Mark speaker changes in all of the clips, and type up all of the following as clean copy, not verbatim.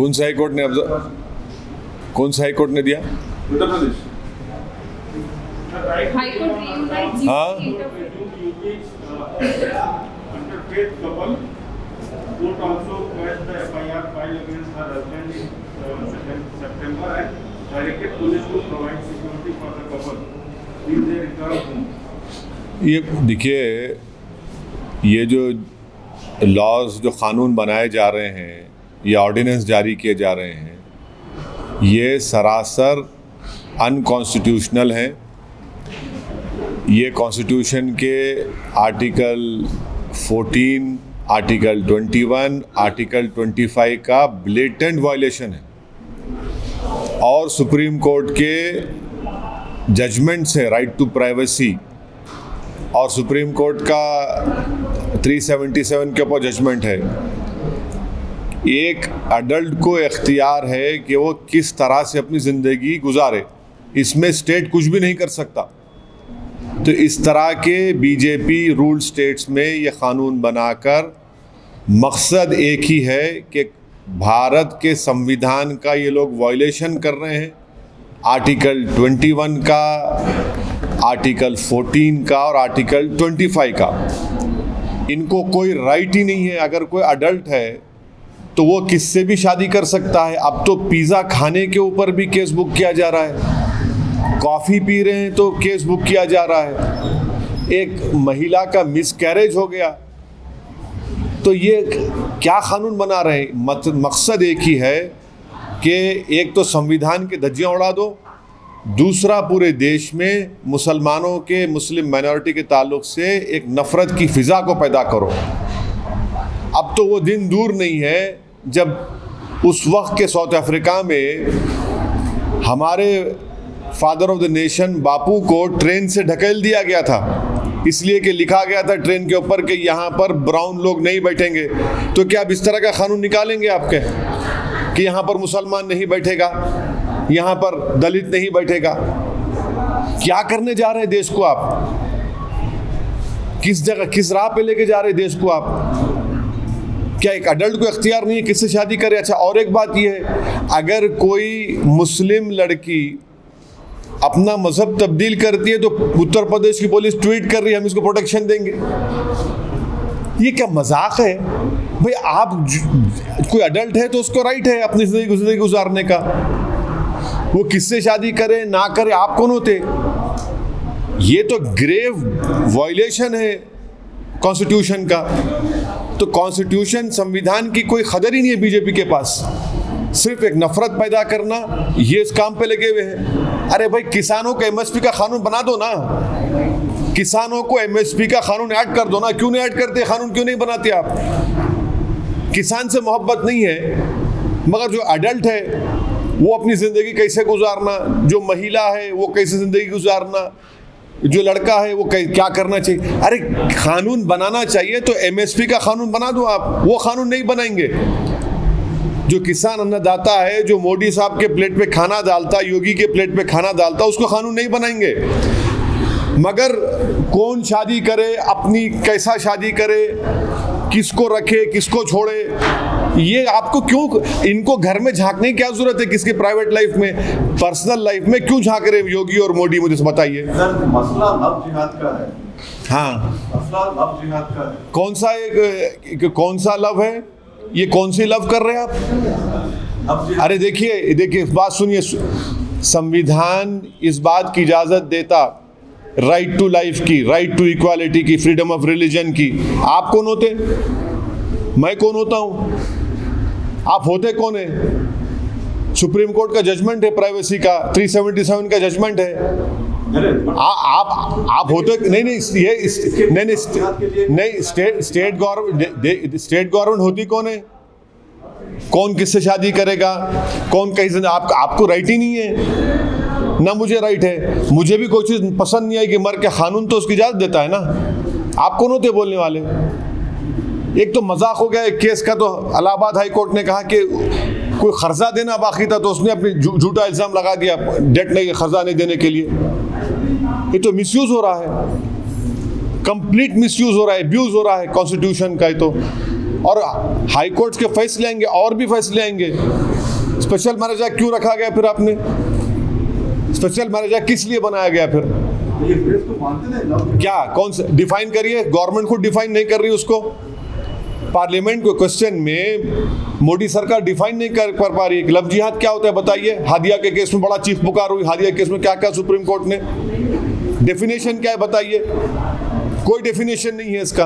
Speaker 1: कौन सा high court ने कौन सा हाई कोर्ट ने दिया?
Speaker 2: Uttar Pradesh
Speaker 3: high court reunites
Speaker 1: हाँ।
Speaker 2: underpaid couple. Court also quashed the FIR filed against her husband in September and directed police to provide security for the couple till they return home.
Speaker 1: ये देखिए, ये जो laws जो कानून बनाए जा रहे हैं, ये ऑर्डिनेंस जारी किए जा रहे हैं, ये सरासर अनकॉन्स्टिट्यूशनल हैं। ये कॉन्स्टिट्यूशन के आर्टिकल 14, आर्टिकल 21, आर्टिकल 25 का ब्लेटेंट वायलेशन है और सुप्रीम कोर्ट के जजमेंट से राइट टू प्राइवेसी और सुप्रीम कोर्ट का 377 के ऊपर जजमेंट है। एक अडल्ट को इख्तियार है कि वो किस तरह से अपनी ज़िंदगी गुजारे, इसमें स्टेट कुछ भी नहीं कर सकता। तो इस तरह के बीजेपी रूल स्टेट्स में ये कानून बनाकर मकसद एक ही है कि भारत के संविधान का ये लोग वायलेशन कर रहे हैं, आर्टिकल 21 का, आर्टिकल 14 का और आर्टिकल 25 का। इनको कोई राइट ही नहीं है। अगर कोई अडल्ट है तो वो किससे भी शादी कर सकता है। अब तो पिज़्ज़ा खाने के ऊपर भी केस बुक किया जा रहा है, कॉफ़ी पी रहे हैं तो केस बुक किया जा रहा है। एक महिला का मिसकैरेज हो गया तो ये क्या कानून बना रहे हैं? मकसद एक ही है कि एक तो संविधान के धज्जियाँ उड़ा दो, दूसरा पूरे देश में मुसलमानों के, मुस्लिम माइनॉरिटी के ताल्लुक़ से एक नफ़रत की फ़िज़ा को पैदा करो। अब तो वो दिन दूर नहीं है जब उस वक्त के साउथ अफ्रीका में हमारे फादर ऑफ द नेशन बापू को ट्रेन से ढकेल दिया गया था, इसलिए कि लिखा गया था ट्रेन के ऊपर कि यहाँ पर ब्राउन लोग नहीं बैठेंगे। तो क्या अब इस तरह का कानून निकालेंगे आपके कि यहाँ पर मुसलमान नहीं बैठेगा, यहाँ पर दलित नहीं बैठेगा? क्या करने जा रहे हैं देश को आप? किस जगह, किस राह पे लेके जा रहे हैं देश को आप? क्या एक अडल्ट को इख्तियार नहीं है किससे शादी करे? अच्छा, और एक बात यह है, अगर कोई मुस्लिम लड़की अपना मजहब तब्दील करती है तो उत्तर प्रदेश की पुलिस ट्वीट कर रही है हम इसको प्रोटेक्शन देंगे। ये क्या मजाक है भाई? आप कोई अडल्ट है तो उसको राइट है अपनी जिंदगी गुजारने का। वो किससे शादी करे ना करे, आप कौन होते? ये तो ग्रेव वायलेशन है कॉन्स्टिट्यूशन का। तो कॉन्स्टिट्यूशन, संविधान की कोई कदर ही नहीं है बीजेपी के पास, सिर्फ एक नफरत पैदा करना, ये इस काम पे लगे हुए हैं। अरे भाई, किसानों को एमएसपी का कानून बना दो ना, किसानों को एमएसपी का कानून ऐड कर दो ना। क्यों नहीं ऐड करते? कानून क्यों नहीं बनाते आप? किसान से मोहब्बत नहीं है, मगर जो अडल्ट है वो अपनी ज़िंदगी कैसे गुजारना, जो महिला है वो कैसे ज़िंदगी गुजारना, जो लड़का है वो क्या करना चाहिए। अरे कानून बनाना चाहिए तो एमएसपी का कानून बना दो आप। वो कानून नहीं बनाएंगे। जो किसान अन्नदाता है, जो मोदी साहब के प्लेट पे खाना डालता, योगी के प्लेट पे खाना डालता, उसको कानून नहीं बनाएंगे। मगर कौन शादी करे, अपनी कैसा शादी करे, किसको रखे किसको छोड़े, ये आपको क्यों, इनको घर में झांकने की क्या जरूरत है? किसके प्राइवेट लाइफ में, पर्सनल लाइफ में क्यों झांक रहे योगी और मोदी? मुझे बताइए।
Speaker 2: सर, मसला लव जिहाद का है।
Speaker 1: हाँ,
Speaker 2: मसला लव जिहाद का है।
Speaker 1: कौन सा लव है? ये कौन सी लव कर रहे हैं आप? अरे देखिए बात सुनिए, संविधान इस बात की इजाज़त देता राइट टू लाइफ की, राइट टू इक्वालिटी की, फ्रीडम ऑफ रिलीजन की। आप कौन होते? मैं कौन होता हूँ? आप होते कौन है? सुप्रीम कोर्ट का जजमेंट है प्राइवेसी का, 377 का जजमेंट है। आप होते नहीं, स्टेट गवर्नमेंट होती कौन है? कौन किससे शादी करेगा, कौन कहीं? आपको राइट ही नहीं है ना, मुझे राइट है। मुझे भी कोई चीज़ पसंद नहीं आई कि मर के, कानून तो उसकी इजाज़त देता है ना। आप कौन होते बोलने वाले? एक तो मजाक हो गया एक केस का, तो इलाहाबाद हाई कोर्ट ने कहा कि कोई कर्जा देना बाकी था तो उसने अपनी झूठा इल्ज़ाम लगा दिया डेट नहीं, कर्जा नहीं देने के लिए। ये तो मिसयूज़ हो रहा है, कंप्लीट मिसयूज़ हो रहा है, अब्यूज़ हो रहा है कॉन्स्टिट्यूशन का। तो और हाई कोर्ट के फैसले आएंगे और भी फैसले आएंगे। स्पेशल मैरिज एक्ट क्यों रखा गया फिर आपने? स्पेशल मैरिज एक्ट किस लिए बनाया गया फिर?
Speaker 3: ये फ्रेज तो मानते नहीं लव।
Speaker 1: क्या, कौन सा डिफाइन करिए? गवर्नमेंट खुद डिफाइन नहीं कर रही उसको। पार्लियामेंट के क्वेश्चन में मोदी सरकार डिफाइन नहीं कर पा रही है। लव जिहाद क्या होता है बताइए। हादिया के केस में बड़ा चीख पुकार हुई। हादिया केस में क्या क्या सुप्रीम कोर्ट ने डेफिनेशन क्या है बताइए? कोई डेफिनेशन नहीं है इसका।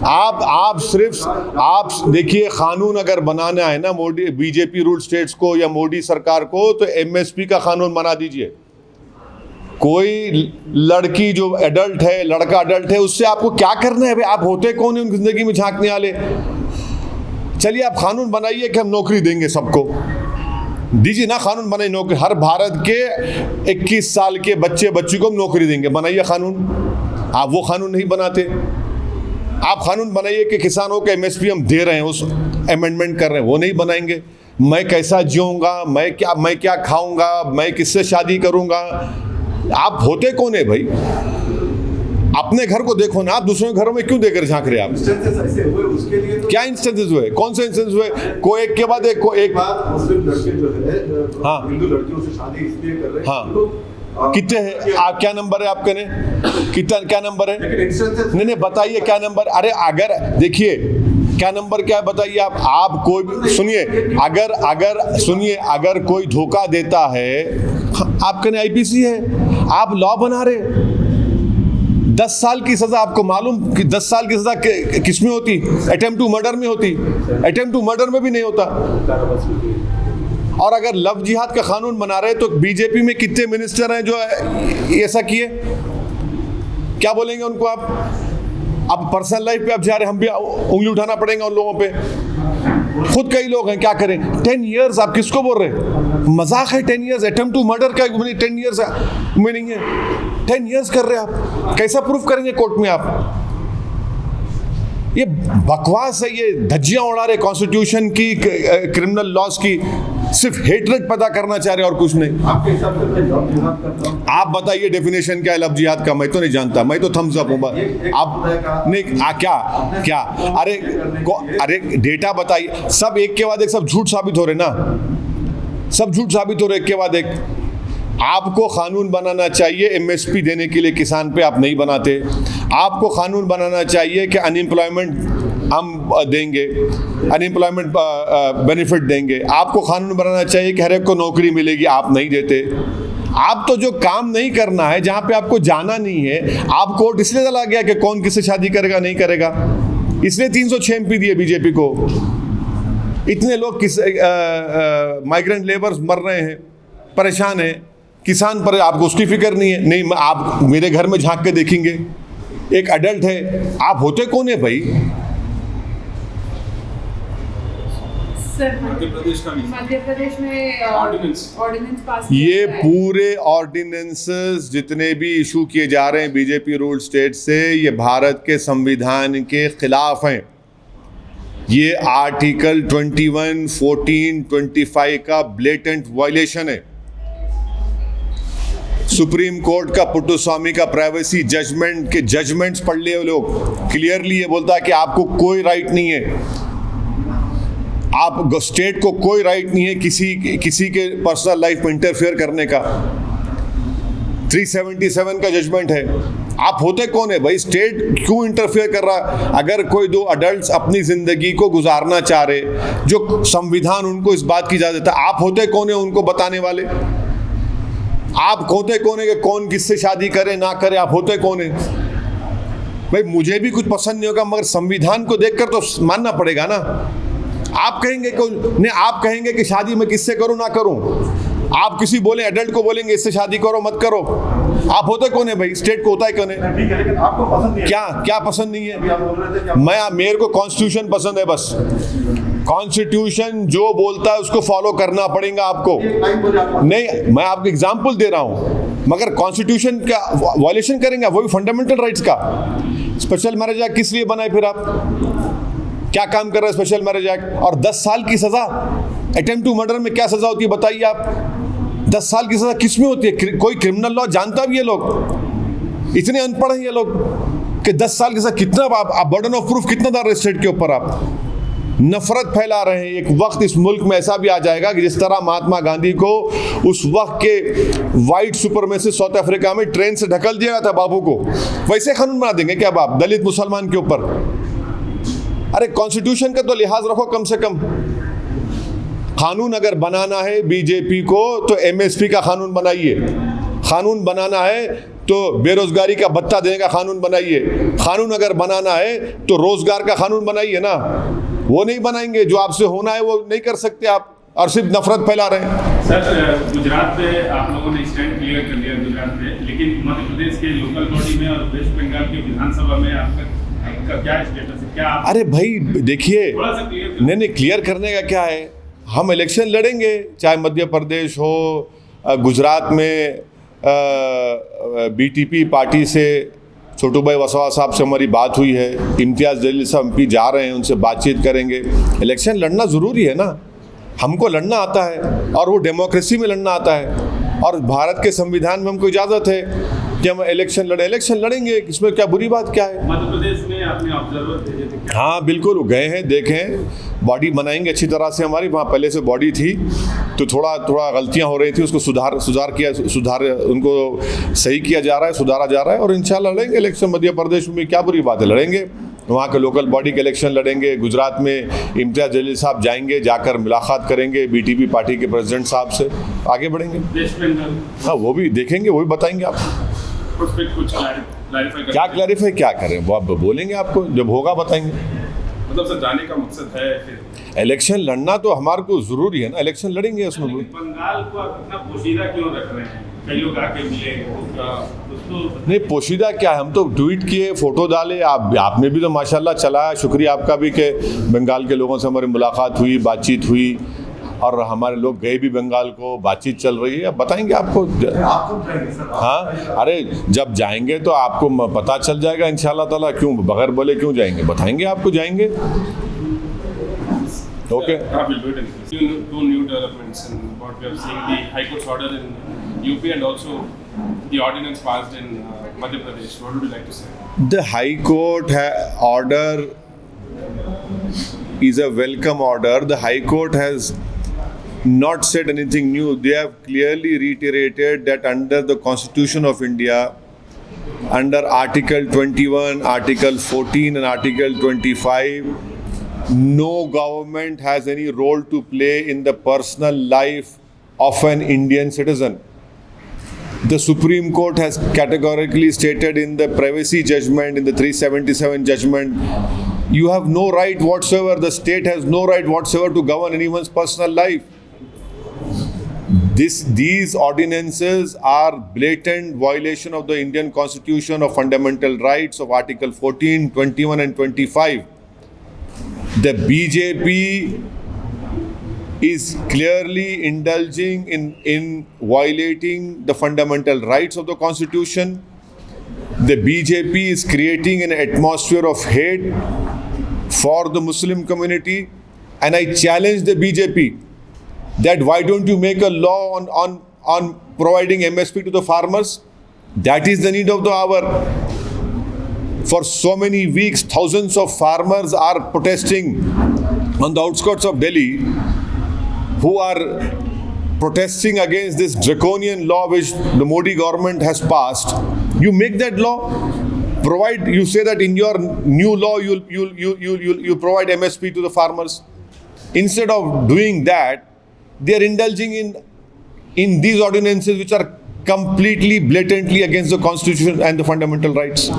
Speaker 1: आप सिर्फ देखिए, कानून अगर बनाना है ना मोदी बीजेपी रूल स्टेट्स को या मोदी सरकार को, तो एमएसपी का कानून बना दीजिए। कोई लड़की जो एडल्ट है, लड़का एडल्ट है, उससे आपको क्या करना है भाई? आप होते कौन है उनकी जिंदगी में झांकने वाले? चलिए आप कानून बनाइए कि हम नौकरी देंगे सबको, दीजिए ना कानून बनाइए नौकरी। हर भारत के 21 साल के बच्ची को हम नौकरी देंगे, बनाइए कानून। आप वो कानून नहीं बनाते। आप कानून बनाइए कि किसानों के एमएसपी हम दे रहे हैं, उस अमेंडमेंट कर रहे हैं, वो नहीं बनाएंगे। मैं कैसा जीऊँगा, मैं क्या खाऊंगा, मैं किससे शादी करूंगा? आप होते कौन है भाई? अपने घर को देखो ना, आप दूसरों के घरों में क्यों देकर झांक रहे हैं आप?
Speaker 3: ऐसे हुए उसके लिए तो
Speaker 1: क्या इंस्टेंसेस हुए? कौन से इंस्टेंस हुए? कोई एक के बाद एक
Speaker 3: मुस्लिम लड़के जो है
Speaker 1: हाँ।
Speaker 3: हिंदू लड़कियों से शादी इसलिए कर रहे हैं।
Speaker 1: हाँ। कितने हैं आप? क्या नंबर है आपके ने? कितना क्या नंबर है? नहीं बताइए क्या नंबर। अरे अगर देखिए क्या नंबर क्या है बताइए आप कोई भी सुनिए, अगर कोई धोखा देता है, आपके ने आईपीसी है, आप लॉ बना रहे। 10 साल की सजा, आपको मालूम कि 10 साल की सजा किस में होती? अटेम्प्ट टू मर्डर में होती। अटेम्प्ट टू मर्डर में भी नहीं होता। और अगर लव जिहाद का कानून बना रहे तो बीजेपी में कितने मिनिस्टर हैं जो ऐसा किए? क्या बोलेंगे उनको आप? अब पर्सनल लाइफ पे आप जा रहे, हम भी उंगली उठाना पड़ेगा उन लोगों पे। खुद कई लोग हैं, क्या करें? 10 इयर्स आप किसको बोल रहे हैं? मजाक है 10 इयर्स? अटेम्प्ट टू मर्डर का 10 इयर्स मीनिंग है? 10 इयर्स कर रहे हैं आप, कैसा प्रूफ करेंगे कोर्ट में आप? ये बकवास है, ये धज्जियां उड़ा रहे कॉन्स्टिट्यूशन की, क्रिमिनल लॉज की, सिर्फ हेटरेट पैदा करना चाह रहे और कुछ नहीं।
Speaker 3: आपके हिसाब से मैं लव जिहाद करता हूं।
Speaker 1: आप बताइए डेफिनेशन क्या है लव जिहाद का? मैं तो नहीं जानता, मैं तो थम्स अप हूँ। आप नहीं क्या अरे डेटा बताइए। सब एक के बाद एक सब झूठ साबित हो रहे ना, सब झूठ साबित हो रहे एक के बाद एक। आपको कानून बनाना चाहिए एमएसपी देने के लिए, किसान पे आप नहीं बनाते। आपको कानून बनाना चाहिए कि अनएम्प्लॉयमेंट हम देंगे, अनएम्प्लॉयमेंट बेनिफिट देंगे। आपको कानून बनाना चाहिए कि हर एक को नौकरी मिलेगी, आप नहीं देते। आप तो जो काम नहीं करना है, जहाँ पे आपको जाना नहीं है, आप कोर्ट इसलिए चला गया कि कौन किससे शादी करेगा नहीं करेगा, इसलिए 306 MP दिए बीजेपी को। इतने लोग माइग्रेंट लेबर्स मर रहे हैं, परेशान हैं, किसान पर आपको उसकी फिक्र नहीं है। नहीं, आप मेरे घर में झांक के देखेंगे, एक अडल्ट है, आप होते कौन है भाई?
Speaker 2: मध्य प्रदेश में ऑर्डिनेंस पास
Speaker 1: ये पूरे ऑर्डिनेंसेस जितने भी इशू किए जा रहे हैं बीजेपी रूल स्टेट से, ये भारत के संविधान के खिलाफ हैं। ये आर्टिकल 21, 14, 25 का ब्लेटेंट वायलेशन है। सुप्रीम कोर्ट का पुट्टुस्वामी का प्राइवेसी जजमेंट के जजमेंट्स पढ़ लिए लोग, क्लियरली ये बोलता है कि आपको कोई राइट नहीं है, आप स्टेट को कोई राइट नहीं है किसी के पर्सनल लाइफ में इंटरफेयर करने का। 377 का जजमेंट है। आप होते कौन है भाई? स्टेट क्यों इंटरफेयर कर रहा है? अगर कोई दो अडल्ट्स अपनी जिंदगी को गुजारना चाह रहे, जो संविधान उनको इस बात की इजाजत देता है, आप होते कौन है उनको बताने वाले? आप होते कौन है कि कौन किससे शादी करे ना करे? आप होते कौन है भाई? मुझे भी कुछ पसंद नहीं होगा, मगर संविधान को देखकर तो मानना पड़ेगा ना। आप कहेंगे कि शादी मैं किससे करूं ना करूं, आप किसी बोले अडल्ट को बोलेंगे इससे शादी करो मत करो। आप होते कौन है भाई? स्टेट को होता है कौन है?
Speaker 3: ठीक है, लेकिन आपको पसंद नहीं है।
Speaker 1: क्या पसंद नहीं है?
Speaker 3: आप बोल रहे थे कि
Speaker 1: मेरे को कॉन्स्टिट्यूशन पसंद है, बस कॉन्स्टिट्यूशन जो बोलता है उसको फॉलो करना पड़ेगा आपको। नहीं, मैं आपको एग्जाम्पल दे रहा हूं, मगर कॉन्स्टिट्यूशन का वायलेशन करेंगे, वो भी फंडामेंटल राइट्स का। स्पेशल मैरिज एक्ट किस लिए बनाए फिर आप? क्या काम कर रहा है स्पेशल मैरिज एक्ट? और 10 साल की सजा, अटेम्प्ट टू मर्डर में क्या सजा होती है बताइए आप? 10 साल की सजा किस में होती है? कोई क्रिमिनल लॉ जानता भी है? लोग इतने अनपढ़ हैं ये लोग कि 10 साल की सजा कितना, आप बर्डन ऑफ प्रूफ कितना डाल रहे स्टेट के ऊपर? आप नफरत फैला रहे हैं। एक वक्त इस मुल्क में ऐसा भी आ जाएगा कि जिस तरह महात्मा गांधी को उस वक्त के वाइट सुपरमेसिस्ट साउथ अफ्रीका में ट्रेन से ढकल दिया था बाबू को, वैसे कानून बना देंगे क्या बाप दलित मुसलमान के ऊपर? अरे कॉन्स्टिट्यूशन का तो लिहाज रखो कम से कम। कानून अगर बनाना है बीजेपी को तो एमएसपी का कानून बनाइए, कानून बनाना है तो बेरोजगारी का भत्ता देने का कानून बनाइए, कानून अगर बनाना है तो रोजगार का कानून बनाइए ना। वो नहीं बनाएंगे, जो आपसे होना है वो नहीं कर सकते आप, और सिर्फ नफरत फैला रहे हैं।
Speaker 2: सर गुजरात पे आप लोगों ने स्टैंड क्लियर कर लिया गुजरात पे, लेकिन मध्य प्रदेश के लोकल बॉडी में और वेस्ट बंगाल के विधानसभा में आपका क्या स्टेटस है? क्या
Speaker 1: अरे भाई देखिए,
Speaker 2: थोड़ा सा क्लियर
Speaker 1: नहीं क्लियर करने का क्या है, हम इलेक्शन लड़ेंगे, चाहे मध्य प्रदेश हो, गुजरात में बीटीपी पार्टी से छोटू भाई वसवा साहब से हमारी बात हुई है, इम्तियाज़ जलील साहब एमपी जा रहे हैं, उनसे बातचीत करेंगे। इलेक्शन लड़ना ज़रूरी है ना, हमको लड़ना आता है और वो डेमोक्रेसी में लड़ना आता है, और भारत के संविधान में हमको इजाज़त है कि हम इलेक्शन लड़ेंगे, इसमें क्या बुरी बात क्या है?
Speaker 2: मध्य प्रदेश में आपने ऑब्जर्वर भेजे थे क्या?
Speaker 1: हाँ बिल्कुल, गए हैं, देखें, बॉडी बनाएंगे अच्छी तरह से। हमारी वहाँ पहले से बॉडी थी तो थोड़ा गलतियाँ हो रही थी, उसको सुधार उनको सही किया जा रहा है, सुधारा जा रहा है, और इंशाल्लाह लड़ेंगे इलेक्शन। मध्य प्रदेश में क्या बुरी बात है, लड़ेंगे। वहाँ के लोकल बॉडी के इलेक्शन लड़ेंगे। गुजरात में इम्तियाज़ जलील साहब जाएंगे, जाकर मुलाकात करेंगे बीटीपी पार्टी के प्रेसिडेंट साहब से, आगे बढ़ेंगे।
Speaker 2: वेस्ट बंगाल
Speaker 1: हाँ वो भी देखेंगे, वो भी बताएंगे आपको।
Speaker 2: उस पर कुछ क्लैरिफाई
Speaker 1: क्या क्लैरिफाई क्या करें, वो आप बोलेंगे, आपको जब होगा बताएंगे।
Speaker 2: मतलब सर जाने का मकसद है फिर
Speaker 1: इलेक्शन लड़ना तो हमारे को ज़रूरी है ना, इलेक्शन लड़ेंगे उसमें।
Speaker 2: बंगाल को आप इतना पोशीदा क्यों रख रहे हैं? कई लोग आके मिले
Speaker 1: नहीं पोशीदा क्या है, हम तो ट्वीट किए, फोटो डाले, आपने भी तो माशाल्लाह चलाया, शुक्रिया आपका भी कि बंगाल के लोगों से हमारी मुलाकात हुई, बातचीत हुई, और हमारे लोग गए भी बंगाल को, बातचीत चल रही है। अब बताएंगे आपको।
Speaker 3: आप कब जाएंगे सर?
Speaker 1: हाँ अरे जब जाएंगे तो आपको पता चल जाएगा इंशाल्लाह ताला, क्यों बगैर बोले क्यों जाएंगे, बताएंगे आपको, जाएंगे। Okay
Speaker 2: Two new developments in what we have seen, the High Court's order in UP and also the ordinance passed in Madhya Pradesh. What would you like to say?
Speaker 1: The High Court order is a welcome order. The High Court has not said anything new. They have clearly reiterated that under the Constitution of India, under Article 21, Article 14 and Article 25, no government has any role to play in the personal life of an Indian citizen. The Supreme Court has categorically stated in the privacy judgment, in the 377 judgment, you have no right whatsoever, the state has no right whatsoever to govern anyone's personal life. These ordinances are blatant violation of the Indian Constitution, of fundamental rights of Article 14, 21 and 25. The BJP is clearly indulging in violating the fundamental rights of the Constitution. The BJP is creating an atmosphere of hate for the Muslim community, and I challenge the BJP that why don't you make a law on providing MSP to the farmers? That is the need of the hour. For so many weeks, thousands of farmers are protesting on the outskirts of Delhi, who are protesting against this draconian law which the Modi government has passed. You make that law, provide. You say that in your new law you'll provide MSP to the farmers. Instead of doing that, they are indulging in these ordinances which are completely, blatantly against the Constitution and the fundamental rights.